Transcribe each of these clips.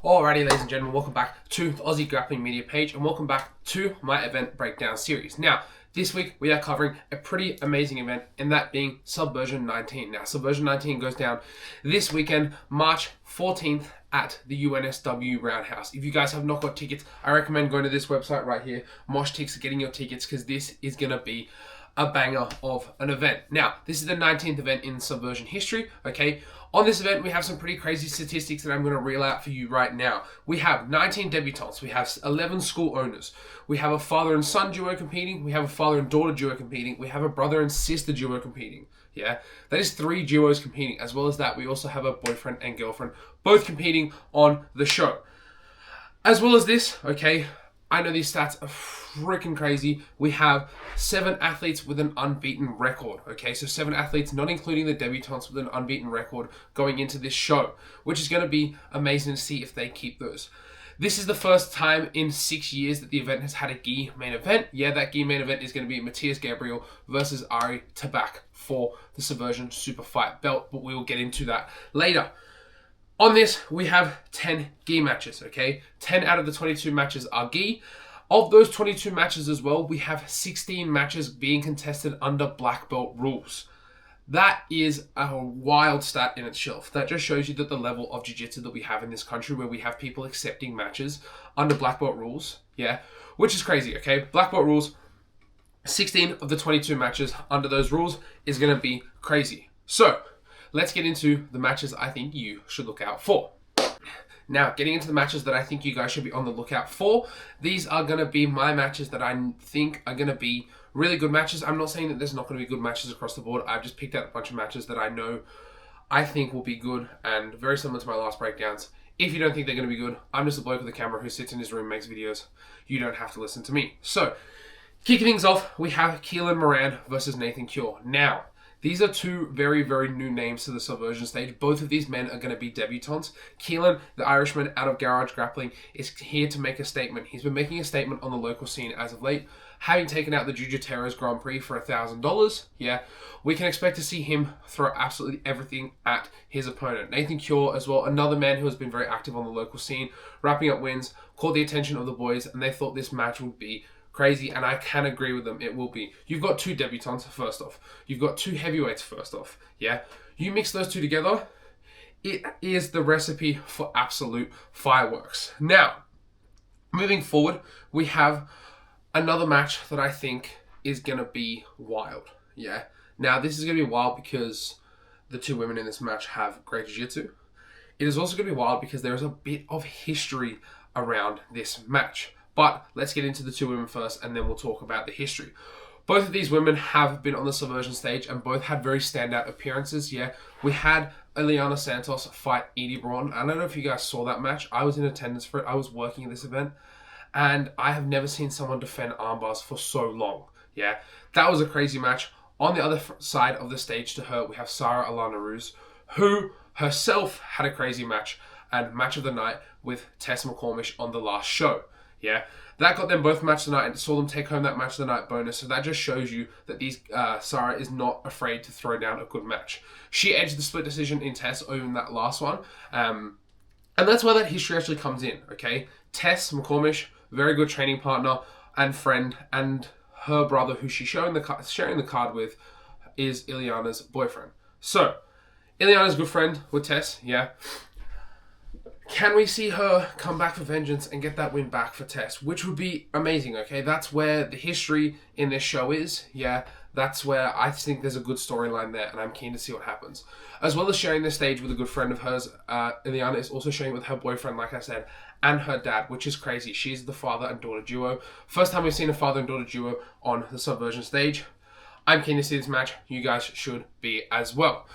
Alrighty, ladies and gentlemen, welcome back to the Aussie Grappling Media page and welcome back to my event breakdown series. Now, this week we are covering a pretty amazing event, and that being Subversion 19. Now, Subversion 19 goes down this weekend, March 14th at the USNW Roundhouse. If you guys have not got tickets, I recommend going to this website right here, MoshTix, getting your tickets, because this is going to be a banger of an event. Now, this is the 19th event in Subversion history, okay? On this event, we have some pretty crazy statistics that I'm going to reel out for you right now. We have 19 debutantes, we have 11 school owners, we have a father and son duo competing, we have a father and daughter duo competing, we have a brother and sister duo competing, yeah? That is 3 duos competing. As well as that, we also have a boyfriend and girlfriend, both competing on the show. As well as this, okay, I know these stats are freaking crazy. We have 7 athletes with an unbeaten record. Okay, so 7 athletes, not including the debutantes, with an unbeaten record going into this show, which is going to be amazing to see if they keep those. This is the first time in 6 years that the event has had a gi main event. Yeah, that gi main event is going to be Matthias Gabriel versus Ari Tabak for the Subversion Super Fight belt, but we will get into that later. On this, we have 10 gi matches, okay? 10 out of the 22 matches are gi. Of those 22 matches as well, we have 16 matches being contested under black belt rules. That is a wild stat in itself. That just shows you that the level of jiu-jitsu that we have in this country, where we have people accepting matches under black belt rules, yeah? Which is crazy, okay? Black belt rules, 16 of the 22 matches under those rules is going to be crazy. So, let's get into the matches I think you should look out for. Now, getting into the matches that I think you guys should be on the lookout for, these are going to be my matches that I think are going to be really good matches. I'm not saying that there's not going to be good matches across the board. I've just picked out a bunch of matches that I know I think will be good, and very similar to my last breakdowns. If you don't think they're going to be good, I'm just a bloke with a camera who sits in his room and makes videos. You don't have to listen to me. So, kicking things off, we have Keelan Moran versus Nathan Cure. Now, these are 2 very, very new names to the Subversion stage. Both of these men are going to be debutantes. Keelan, the Irishman out of Garage Grappling, is here to make a statement. He's been making a statement on the local scene as of late, having taken out the Jiu-Jitsu Grand Prix for $1,000. Yeah, we can expect to see him throw absolutely everything at his opponent. Nathan Cure as well, another man who has been very active on the local scene, wrapping up wins, caught the attention of the boys, and they thought this match would be crazy, and I can agree with them. It will be. You've got 2 debutantes, first off. You've got 2 heavyweights, first off. Yeah? You mix those 2 together, it is the recipe for absolute fireworks. Now, moving forward, we have another match that I think is going to be wild. Yeah? Now, this is going to be wild because the 2 women in this match have great jiu-jitsu. It is also going to be wild because there is a bit of history around this match. But let's get into the 2 women first, and then we'll talk about the history. Both of these women have been on the Subversion stage, and both had very standout appearances. Yeah, we had Ileana Santos fight Edie Braun. I don't know if you guys saw that match. I was in attendance for it. I was working at this event, and I have never seen someone defend armbars for so long. Yeah, that was a crazy match. On the other side of the stage to her, we have Sarah Alana Ruse, who herself had a crazy match, and match of the night with Tess McCormish on the last show. Yeah, that got them both match of the night and saw them take home that match of the night bonus. So that just shows you that Sarah is not afraid to throw down a good match. She edged the split decision in Tess over in that last one. And that's where that history actually comes in, okay? Tess McCormish, very good training partner and friend, and her brother, who she's sharing the card with, is Ileana's boyfriend. So, Ileana's good friend with Tess, yeah. Can we see her come back for vengeance and get that win back for Tess? Which would be amazing, okay? That's where the history in this show is, yeah? That's where I think there's a good storyline there, and I'm keen to see what happens. As well as sharing the stage with a good friend of hers, Ileana is also sharing with her boyfriend, like I said, and her dad, which is crazy. She's the father and daughter duo. First time we've seen a father and daughter duo on the Subversion stage. I'm keen to see this match. You guys should be as well.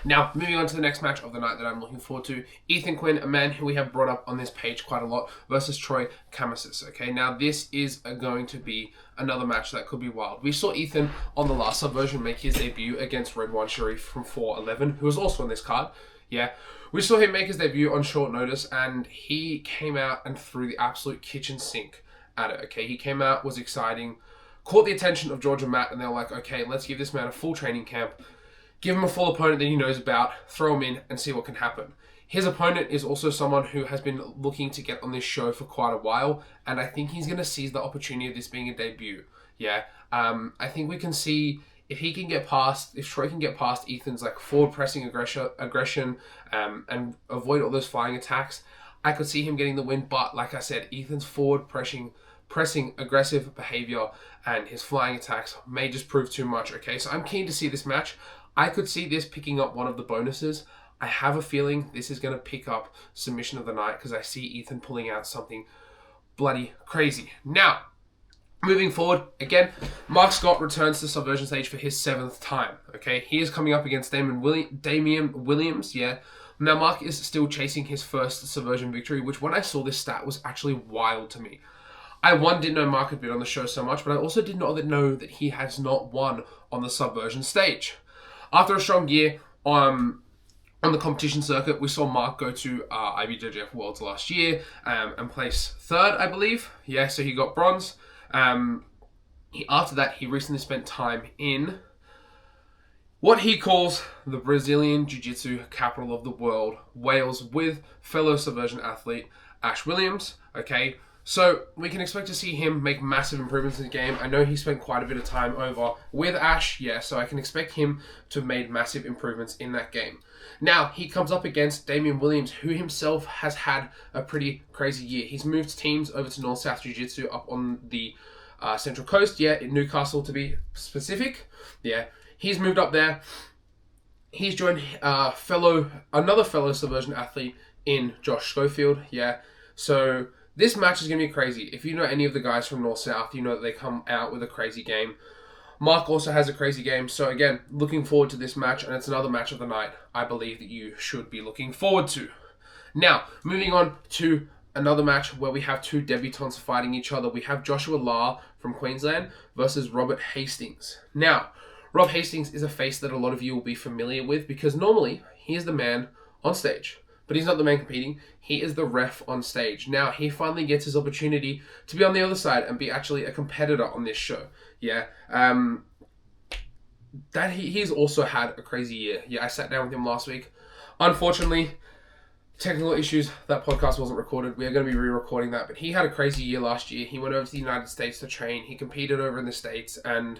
Now, moving on to the next match of the night that I'm looking forward to. Ethan Quinn, a man who we have brought up on this page quite a lot, versus Troy Kamasis. Okay, now this is going to be another match that could be wild. We saw Ethan on the last Subversion make his debut against Redwan Sharif from 411, who was also on this card. Yeah, we saw him make his debut on short notice, and he came out and threw the absolute kitchen sink at it. Okay, he came out, was exciting, caught the attention of George and Matt, and they were like, okay, let's give this man a full training camp. Give him a full opponent that he knows about, throw him in, and see what can happen. His opponent is also someone who has been looking to get on this show for quite a while, and I think he's going to seize the opportunity of this being a debut. Yeah, I think we can see if Troy can get past Ethan's like forward pressing aggression, and avoid all those flying attacks, I could see him getting the win. But like I said, Ethan's forward pressing aggressive behavior and his flying attacks may just prove too much. Okay, so I'm keen to see this match. I could see this picking up one of the bonuses. I have a feeling this is going to pick up submission of the night because I see Ethan pulling out something bloody crazy. Now, moving forward, again, Mark Scott returns to Subversion stage for his 7th time. Okay, he is coming up against Damian Williams. Yeah. Now, Mark is still chasing his first Subversion victory, which when I saw this stat was actually wild to me. I didn't know Mark had been on the show so much, but I also did not know that he has not won on the Subversion stage. After a strong year on the competition circuit, we saw Mark go to IBJJF Worlds last year and place 3rd, I believe. Yeah, so he got bronze. After that, he recently spent time in what he calls the Brazilian Jiu-Jitsu capital of the world, Wales, with fellow Subversion athlete Ash Williams. Okay, so we can expect to see him make massive improvements in the game. I know he spent quite a bit of time over with Ash, yeah, so I can expect him to have made massive improvements in that game. Now, he comes up against Damian Williams, who himself has had a pretty crazy year. He's moved teams over to North-South Jiu-Jitsu up on the Central Coast, yeah, in Newcastle to be specific. Yeah, he's moved up there. He's joined another fellow Subversion athlete in Josh Schofield, yeah. So this match is going to be crazy. If you know any of the guys from North-South, you know that they come out with a crazy game. Mark also has a crazy game. So again, looking forward to this match, and it's another match of the night I believe that you should be looking forward to. Now, moving on to another match where we have 2 debutants fighting each other. We have Joshua La from Queensland versus Robert Hastings. Now, Rob Hastings is a face that a lot of you will be familiar with because normally he is the man on stage. But he's not the man competing. He is the ref on stage. Now, he finally gets his opportunity to be on the other side and be actually a competitor on this show. Yeah. He's also had a crazy year. Yeah, I sat down with him last week. Unfortunately, technical issues, that podcast wasn't recorded. We are going to be re-recording that. But he had a crazy year last year. He went over to the United States to train. He competed over in the States. And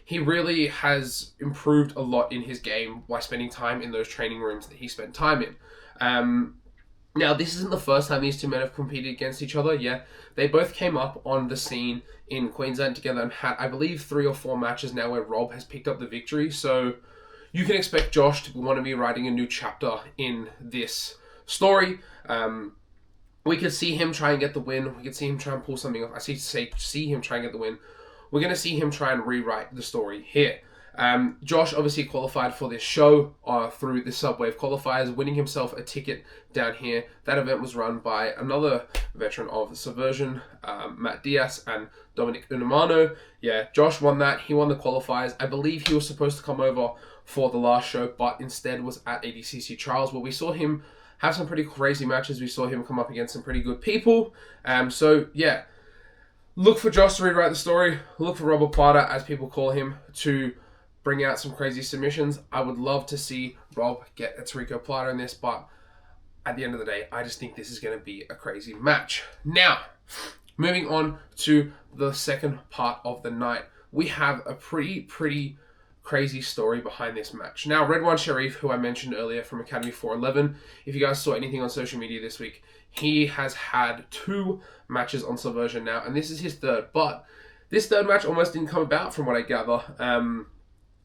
he really has improved a lot in his game by spending time in those training rooms that he spent time in. Now, this isn't the first time these two men have competed against each other. Yeah, they both came up on the scene in Queensland together and had, I believe, 3 or 4 matches now where Rob has picked up the victory. So you can expect Josh to want to be writing a new chapter in this story. We could see him try and get the win. We could see him try and pull something off. See him try and get the win. We're going to see him try and rewrite the story here. Josh obviously qualified for this show through the Subwave qualifiers, winning himself a ticket down here. That event was run by another veteran of Subversion, Matt Diaz and Dominic Unumano. Yeah, Josh won that. He won the qualifiers. I believe he was supposed to come over for the last show, but instead was at ADCC Trials, where we saw him have some pretty crazy matches. We saw him come up against some pretty good people. So, yeah. Look for Josh to rewrite the story. Look for Robert Plata, as people call him, to bring out some crazy submissions. I would love to see Rob get a Tarico Plata in this, but at the end of the day, I just think this is going to be a crazy match. Now, moving on to the second part of the night, we have a pretty crazy story behind this match. Now, Redwan Sharif, who I mentioned earlier from Academy 411, if you guys saw anything on social media this week, he has had 2 matches on Subversion now, and this is his 3rd, but this 3rd match almost didn't come about from what I gather.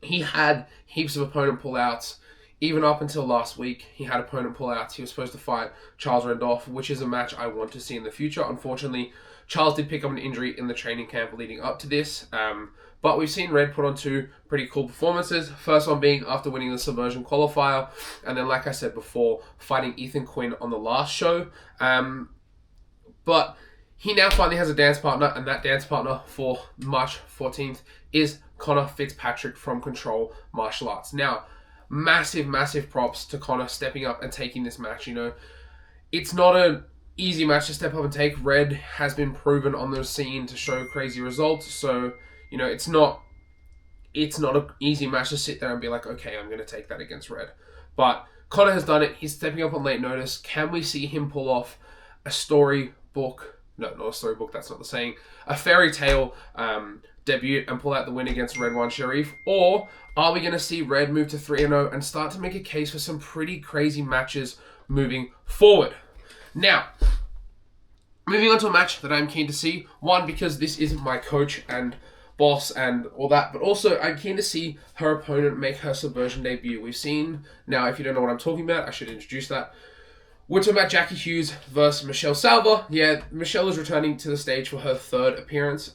He had heaps of opponent pullouts. Even up until last week, he had opponent pullouts. He was supposed to fight Charles Randolph, which is a match I want to see in the future. Unfortunately, Charles did pick up an injury in the training camp leading up to this. But we've seen Red put on 2 pretty cool performances. First one being after winning the Subversion qualifier. And then, like I said before, fighting Ethan Quinn on the last show. But he now finally has a dance partner. And that dance partner for March 14th is Connor Fitzpatrick from Control Martial Arts. Now, massive props to Connor stepping up and taking this match. You know, it's not an easy match to step up and take. Red has been proven on the scene to show crazy results. So, you know, it's not an easy match to sit there and be like, okay, I'm going to take that against Red. But Conor has done it. He's stepping up on late notice. Can we see him pull off a storybook? No, not a storybook. That's not the saying. A fairy tale debut and pull out the win against Redwan Sharif? Or are we going to see Red move to 3-0 and start to make a case for some pretty crazy matches moving forward? Now, moving on to a match that I'm keen to see. One, because this isn't my coach and boss and all that, but also I'm keen to see her opponent make her Subversion debut. We've seen, now if you don't know what I'm talking about, I should introduce that. We're talking about Jackie Hughes versus Michelle Salva. Yeah, Michelle is returning to the stage for her third appearance.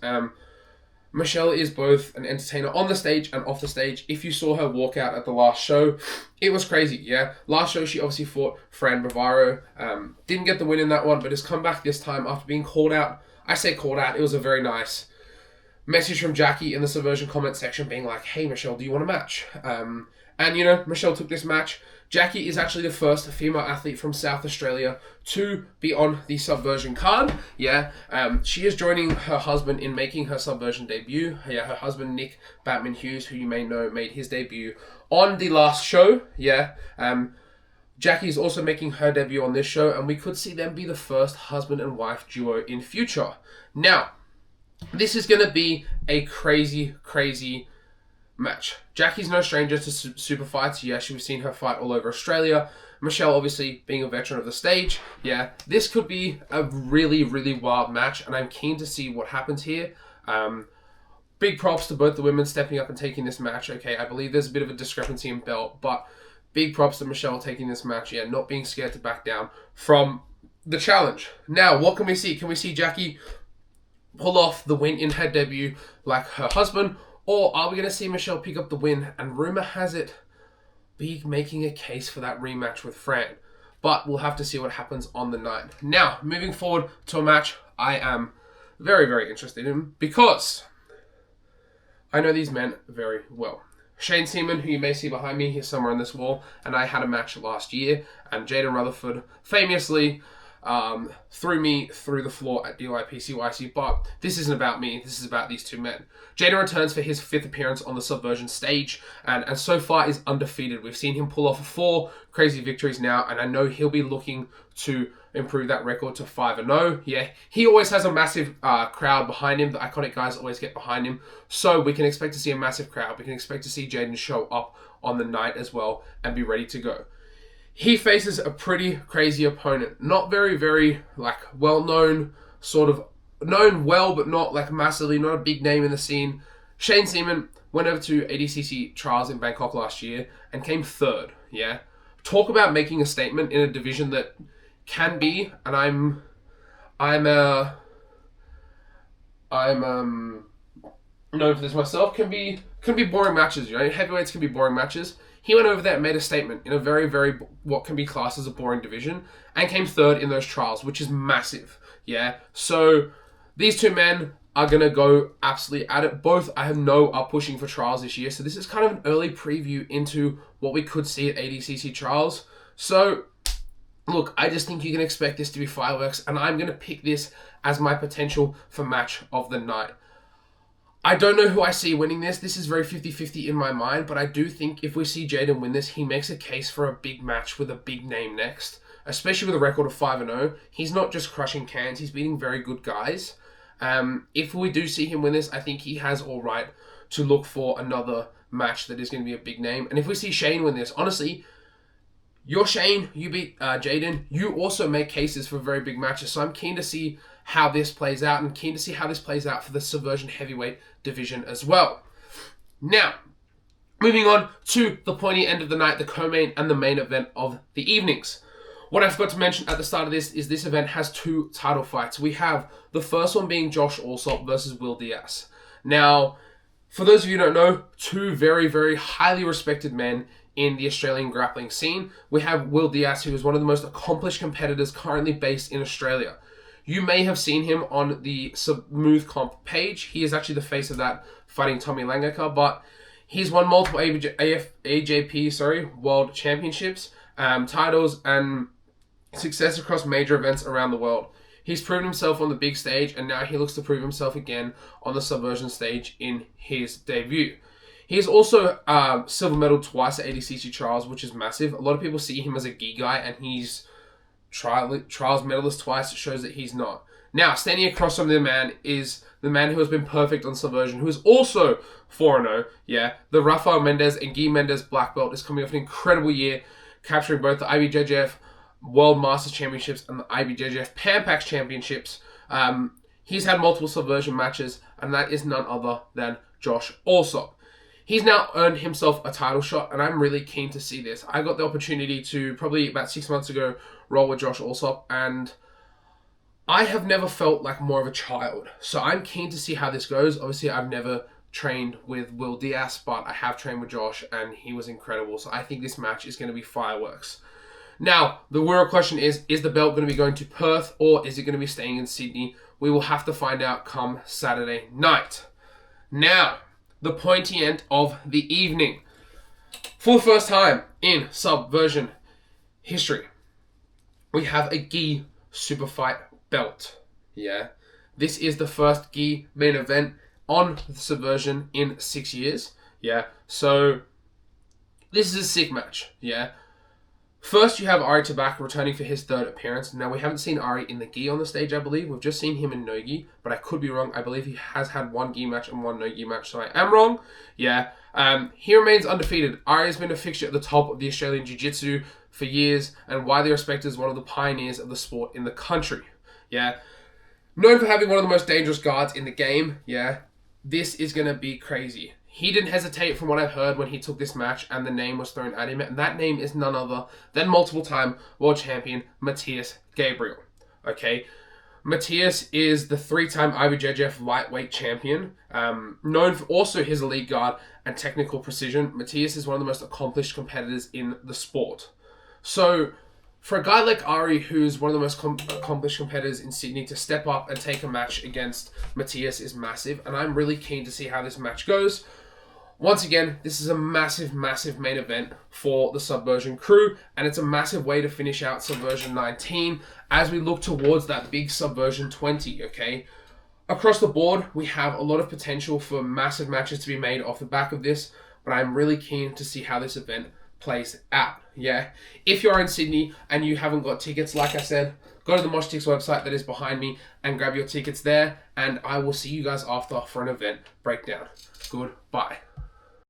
Michelle is both an entertainer on the stage and off the stage. If you saw her walk out at the last show, it was crazy, yeah? Last show, she obviously fought Fran Bavaro. Didn't get the win in that one, but has come back this time after being called out. I say called out, it was a very nice message from Jackie in the Subversion comment section being like, hey, Michelle, do you want a match? And, you know, Michelle took this match. Jackie is actually the first female athlete from South Australia to be on the Subversion card. Yeah, she is joining her husband in making her Subversion debut. Yeah, her husband, Nick Batman Hughes, who you may know, made his debut on the last show. Yeah, Jackie is also making her debut on this show, and we could see them be the first husband and wife duo in future. Now, this is going to be a crazy, crazy match. Jackie's no stranger to super fights. Yeah, we've seen her fight all over Australia. Michelle, obviously, being a veteran of the stage. Yeah, this could be a really, really wild match, and I'm keen to see what happens here. Big props to both the women stepping up and taking this match. Okay, I believe there's a bit of a discrepancy in belt, but big props to Michelle taking this match. Yeah, not being scared to back down from the challenge. Now, what can we see? Can we see Jackie pull off the win in her debut like her husband? Or are we going to see Michelle pick up the win and rumour has it be making a case for that rematch with Fran? But we'll have to see what happens on the night. Now, moving forward to a match I am very, very interested in because I know these men very well. Shane Seaman, who you may see behind me, he's somewhere on this wall, and I had a match last year, and Jaden Rutherford famously threw me through the floor at DYPCYC, but this isn't about me, this is about these two men. Jaden returns for his 5th appearance on the Subversion stage, and so far is undefeated. We've seen him pull off 4 crazy victories now, and I know he'll be looking to improve that record to 5-0. Yeah, he always has a massive crowd behind him. The iconic guys always get behind him, so we can expect to see a massive crowd. We can expect to see Jaden show up on the night as well and be ready to go. He faces a pretty crazy opponent. Not very, very, like, well-known, sort of, known well, but not, like, massively, not a big name in the scene. Shane Seaman went over to ADCC trials in Bangkok last year and came 3rd, yeah? Talk about making a statement in a division that can be, and I'm known for this myself, can be boring matches, you know? Heavyweights can be boring matches. He went over there and made a statement in a very, very, what can be classed as a boring division, and came 3rd in those trials, which is massive, yeah? So, these two men are going to go absolutely at it. Both, I know, are pushing for trials this year, so this is kind of an early preview into what we could see at ADCC trials. So, look, I just think you can expect this to be fireworks, and I'm going to pick this as my potential for match of the night. I don't know who I see winning this. This is very 50-50 in my mind, but I do think if we see Jaden win this, he makes a case for a big match with a big name next, especially with a record of 5-0. He's not just crushing cans, he's beating very good guys. If we do see him win this, I think he has all right to look for another match that is going to be a big name. And if we see Shane win this, honestly, you're Shane, you beat Jaden, you also make cases for very big matches. So I'm keen to see how this plays out and keen to see how this plays out for the Subversion heavyweight division as well. Now, moving on to the pointy end of the night, the co-main and the main event of the evenings. What I forgot to mention at the start of this is this event has 2 title fights. We have the first one being Josh Alsop versus Will Diaz. Now, for those of you who don't know, 2 very, very highly respected men in the Australian grappling scene. We have Will Diaz, who is one of the most accomplished competitors currently based in Australia. You may have seen him on the Smooth Comp page. He is actually the face of that, fighting Tommy Langaker, but he's won multiple AJP World Championships, titles, and success across major events around the world. He's proven himself on the big stage, and now he looks to prove himself again on the Subversion stage in his debut. He's also silver medal twice at ADCC trials, which is massive. A lot of people see him as a gi guy, and he's trials medalist twice. It shows that he's not. Now, standing across from the man is the man who has been perfect on Subversion, who is also 4-0. Yeah, the Rafael Mendez and Guy Mendez black belt is coming off an incredible year, capturing both the IBJJF World Masters Championships and the IBJJF Pan Pacs Championships. He's had multiple Subversion matches, and that is none other than Josh Alsop. He's now earned himself a title shot, and I'm really keen to see this. I got the opportunity to, probably about 6 months ago, roll with Josh Alsop, and I have never felt like more of a child. So I'm keen to see how this goes. Obviously, I've never trained with Will Diaz, but I have trained with Josh, and he was incredible. So I think this match is going to be fireworks. Now, the real question is the belt going to be going to Perth, or is it going to be staying in Sydney? We will have to find out come Saturday night. Now, the pointy end of the evening. For the first time in Subversion history, we have a gi super fight belt. Yeah, this is the first gi main event on the Subversion in 6 years. Yeah, so this is a sick match. Yeah. First, you have Ari Tabak returning for his third appearance. Now, we haven't seen Ari in the gi on the stage, I believe. We've just seen him in no gi, but I could be wrong. I believe he has had one gi match and one no gi match, so I am wrong. Yeah. He remains undefeated. Ari has been a fixture at the top of the Australian Jiu-Jitsu for years, and widely respected as one of the pioneers of the sport in the country. Yeah. Known for having one of the most dangerous guards in the game. Yeah. This is going to be crazy. He didn't hesitate from what I've heard when he took this match and the name was thrown at him. And that name is none other than multiple-time world champion Matthias Gabriel. Okay? Matthias is the 3-time IBJJF lightweight champion. Known for also his elite guard and technical precision, Matthias is one of the most accomplished competitors in the sport. So, for a guy like Ari, who's one of the most accomplished competitors in Sydney, to step up and take a match against Matthias is massive. And I'm really keen to see how this match goes. Once again, this is a massive, massive main event for the Subversion crew, and it's a massive way to finish out Subversion 19 as we look towards that big Subversion 20, okay? Across the board, we have a lot of potential for massive matches to be made off the back of this, but I'm really keen to see how this event plays out, yeah? If you're in Sydney and you haven't got tickets, like I said, go to the MoshTix website that is behind me and grab your tickets there, and I will see you guys after for an event breakdown. Goodbye.